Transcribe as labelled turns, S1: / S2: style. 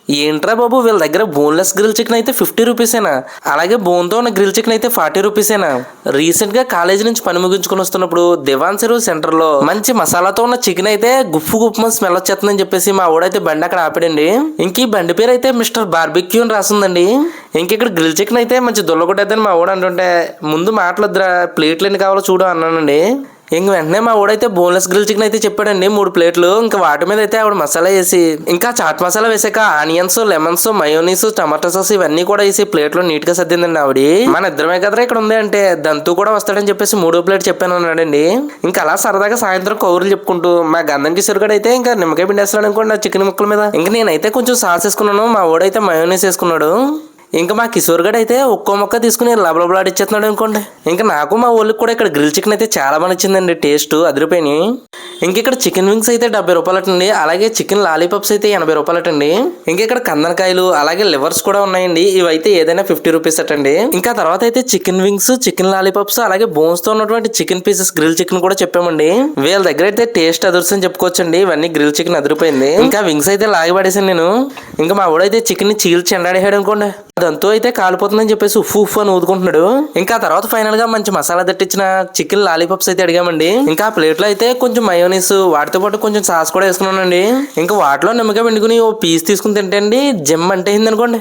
S1: ఏంట్రా బాబు వీళ్ళ దగ్గర బోన్లెస్ గ్రిల్ చికెన్ అయితే 50 రూపీసేనా, అలాగే బోన్తో ఉన్న గ్రిల్ చికెన్ అయితే 40 రూపీసేనా. రీసెంట్ గా కాలేజీ నుంచి పని ముగించుకుని వస్తున్నప్పుడు దివాన్ చెరువు సెంటర్ లో మంచి మసాలాతో ఉన్న చికెన్ అయితే గుప్పు గుప్పు స్మెల్ వచ్చేస్తుందని చెప్పేసి మా ఊడైతే బండి అక్కడ ఆపాడండి. ఇంక ఈ బండి పేరు అయితే మిస్టర్ బార్బిక్యూ అని రాస్తుందండి. ఇంక ఇక్కడ గ్రిల్ చికెన్ అయితే మంచి దొల్లగొట్టేద్దని మా ఊడు అంటుంటే ముందు మాటలొద్దురా ప్లేట్లు ఎన్ని కావాలో చూడు అన్నానండి. ఇంక వెంటనే మా ఊడైతే బోన్లెస్ గ్రిల్ చికెన్ అయితే చెప్పాడండి 3 ప్లేట్లు. ఇంకా వాటి మీద అయితే ఆవిడ మసాలా వేసి ఇంకా చాట్ మసాలా వేసాక onions, lemons, mayonnaise, tomato sauce ఇవన్నీ కూడా వేసి ప్లేట్లో నీట్ గా సర్దిందండి ఆవిడ. మన ఇద్దరమే కదరా ఇక్కడ ఉంది అంటే దంతు కూడా వస్తాడని చెప్పేసి 3వ ప్లేట్ చెప్పాను అన్నాడండి. ఇంకా అలా సరదాగా సాయంత్రం కౌరులు చెప్పుకుంటూ మా గంధం కిషోర్ అయితే ఇంకా నిమ్మకాయ పిండేస్తాడు అనుకోండి ఆ చికెన్ ముక్కల మీద. ఇంకా నేనైతే కొంచెం సాస్ వేసుకున్నాను, మా ఊడైతే మయోనీస్ వేసుకున్నాడు. ఇంకా మా కిషోర్ గడ్ అయితే ఒక్కో మొక్క తీసుకుని లబలబలాడిచ్చేస్తున్నాడు అనుకోండి. ఇంకా నాకు మా ఊళ్ళకి కూడా ఇక్కడ గ్రిల్ చికెన్ అయితే చాలా బాగా నచ్చిందండి, టేస్ట్ అదిరిపోయినాయి. ఇంక ఇక్కడ చికెన్ వింగ్స్ అయితే 70 రూపాయలటండి, అలాగే చికెన్ లాలీపాప్స్ అయితే 80 రూపాయలటండి. ఇంకా ఇక్కడ కందనకాయలు అలాగే లివర్స్ కూడా ఉన్నాయండి, ఇవైతే ఏదైనా 50 రూపీస్ అటండి. ఇంకా తర్వాత అయితే చికెన్ వింగ్స్, చికెన్ లాలీపాప్స్ అలాగే బోన్స్ తో ఉన్నటువంటి చికెన్ పీసెస్ గ్రిల్ చికెన్ కూడా చెప్పామండి. వీళ్ళ దగ్గర అయితే టేస్ట్ అదుర్స్ అని చెప్పుకోవచ్చండి, ఇవన్నీ గ్రిల్ చికెన్ అదిరిపోయింది. ఇంకా వింగ్స్ అయితే లాగిపడేసాను నేను. ఇంకా మా ఊడైతే చికెన్ ని చీల్చి ఎండాడేసాడు అనుకోండి, అదంతా అయితే కాలిపోతుందని చెప్పేసి ఉఫ్ అని ఊదుకుంటున్నాడు. ఇంకా తర్వాత ఫైనల్ గా మంచి మసాలా దట్టించిన చికెన్ లాలీపాప్స్ అయితే అడిగామండి. ఇంకా ప్లేట్ లో అయితే కొంచెం మయోనీస్ వాటితో పాటు కొంచెం సాస్ కూడా వేసుకున్నానండి. ఇంకా వాటిలో నిమ్మకాయ పిండుకుని ఓ పీస్ తీసుకుని తింటే అండి జిమ్ అంటే అయింది అనుకోండి.